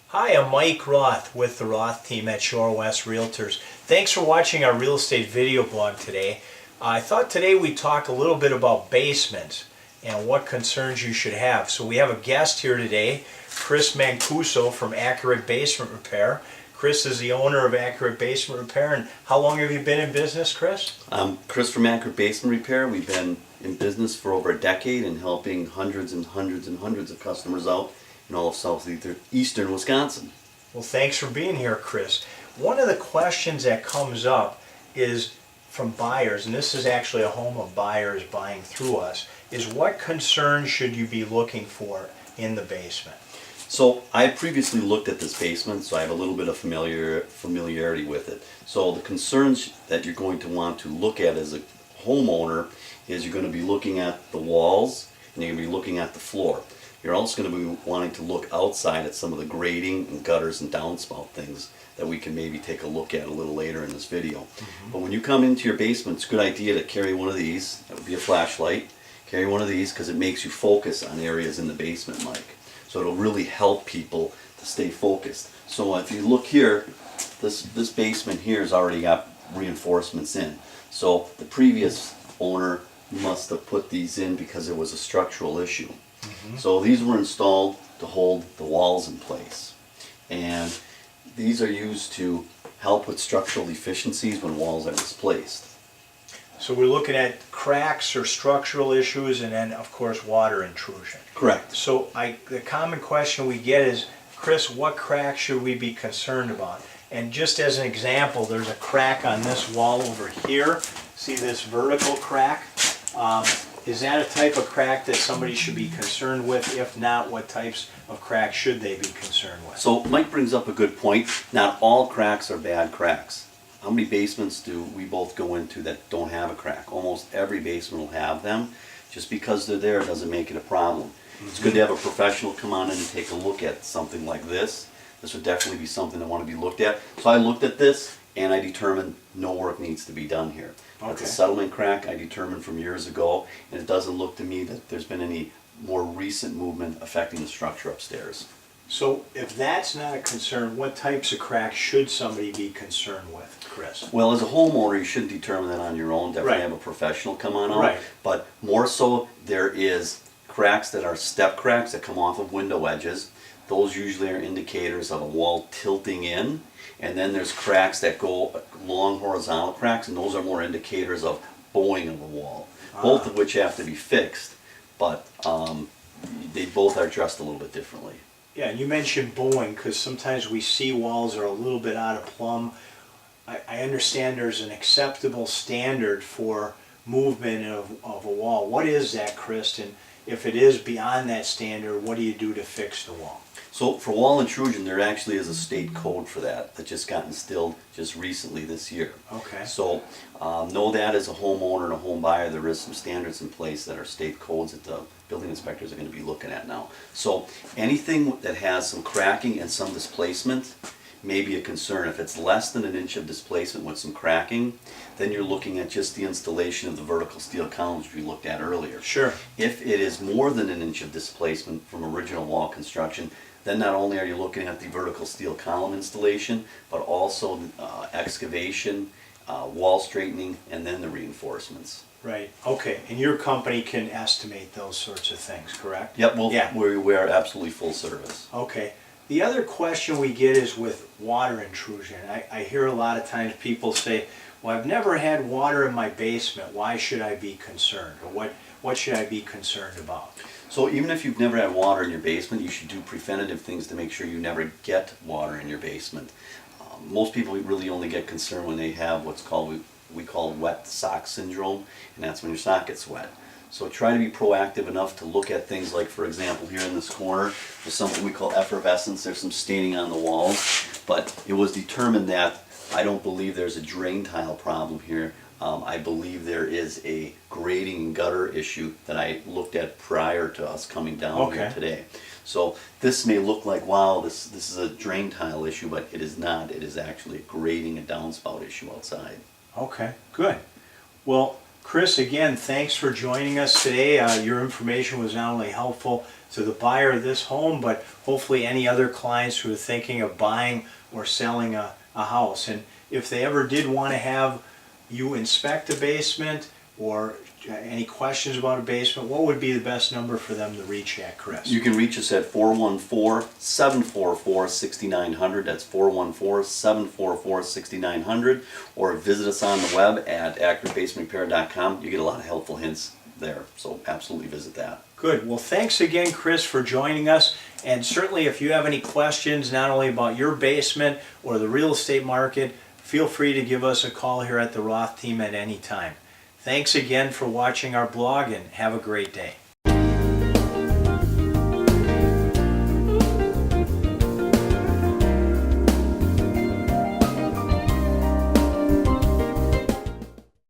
Hi, I'm Mike Roth with the Roth Team at Shorewest Realtors. Thanks for watching our real estate video blog today. I thought today we'd talk a little bit about basements and what concerns you should have. So we have a guest here today, Chris Mancuso from Accurate Basement Repair. Chris is the owner of Accurate Basement Repair. And how long have you been in business, Chris? Chris from Accurate Basement Repair. We've been in business for over a decade and helping hundreds and hundreds and hundreds of customers out in all of southeastern Wisconsin. Well, thanks for being here, Chris. One of the questions that comes up is from buyers, and this is actually a home of buyers buying through us, is what concerns should you be looking for in the basement? So I previously looked at this basement, so I have a little bit of familiarity with it. So the concerns that you're going to want to look at as a homeowner is you're going to be looking at the walls and you're going to be looking at the floor. You're also going to be wanting to look outside at some of the grading and gutters and downspout things that we can maybe take a look at a little later in this video. But when you come into your basement, it's a good idea to carry one of these. That would be a flashlight. Carry one of these because it makes you focus on areas in the basement, Mike. So it'll really help people to stay focused. So if you look here, this basement here has already got reinforcements in. So the previous owner must have put these in because it was a structural issue. So these were installed to hold the walls in place, and these are used to help with structural deficiencies when walls are displaced. So we're looking at cracks or structural issues, and then of course water intrusion. Correct. So the common question we get is, Chris, what crack should we be concerned about? And just as an example, there's a crack on this wall over here. See this vertical crack? Is that a type of crack that somebody should be concerned with? If not, what types of cracks should they be concerned with? So Mike brings up a good point. Not all cracks are bad cracks. How many basements do we both go into that don't have a crack? Almost every basement will have them. Just because they're there doesn't make it a problem. It's good to have a professional come on in and take a look at something like this. This would definitely be something that want to be looked at. So I looked at this and I determined no work needs to be done here. That's a settlement crack I determined from years ago, and it doesn't look to me that there's been any more recent movement affecting the structure upstairs. So if that's not a concern, what types of cracks should somebody be concerned with, Chris? Well, as a homeowner, you shouldn't determine that on your own. Definitely have a professional come on out. Right. But more so, there is cracks that are step cracks that come off of window edges. Those usually are indicators of a wall tilting in. And then there's cracks that go long horizontal cracks, and those are more indicators of bowing of a wall. Both of which have to be fixed, but they both are addressed a little bit differently. Yeah, and you mentioned bowing because sometimes we see walls are a little bit out of plumb. I understand there's an acceptable standard for movement of a wall. What is that, Chris? And if it is beyond that standard, what do you do to fix the wall? So for wall intrusion, there actually is a state code for that just got instilled just recently this year. Okay. So know that as a homeowner and a home buyer, there is some standards in place that are state codes that the building inspectors are going to be looking at now. So anything that has some cracking and some displacement may be a concern. If it's less than 1 inch of displacement with some cracking, then you're looking at just the installation of the vertical steel columns we looked at earlier. Sure. If it is more than 1 inch of displacement from original wall construction, then not only are you looking at the vertical steel column installation, but also excavation, wall straightening, and then the reinforcements. Right. Okay. And your company can estimate those sorts of things, correct? Yep. We are absolutely full service. Okay. The other question we get is with water intrusion. I hear a lot of times people say, well, I've never had water in my basement. Why should I be concerned? Or what should I be concerned about? So even if you've never had water in your basement, you should do preventative things to make sure you never get water in your basement. Most people really only get concerned when they have what's called, we call wet sock syndrome, and that's when your sock gets wet. So try to be proactive enough to look at things like, for example, here in this corner, there's something we call effervescence. There's some staining on the walls, but it was determined that I don't believe there's a drain tile problem here. I believe there is a grading and gutter issue that I looked at prior to us coming down here today. So this may look like, wow, this is a drain tile issue, but it is not. It is actually a grading and downspout issue outside. Okay, good. Well, Chris, Chris, again, thanks for joining us today. Your information was not only helpful to the buyer of this home, but hopefully any other clients who are thinking of buying or selling a house. And if they ever did want to have you inspect a basement or any questions about a basement, what would be the best number for them to reach at, Chris? You can reach us at 414-744-6900. That's 414-744-6900. Or visit us on the web at accuratebasementrepair.com. You get a lot of helpful hints there, so absolutely visit that. Good. Well, thanks again, Chris, for joining us. And certainly if you have any questions, not only about your basement or the real estate market, feel free to give us a call here at the Roth Team at any time. Thanks again for watching our blog, and have a great day.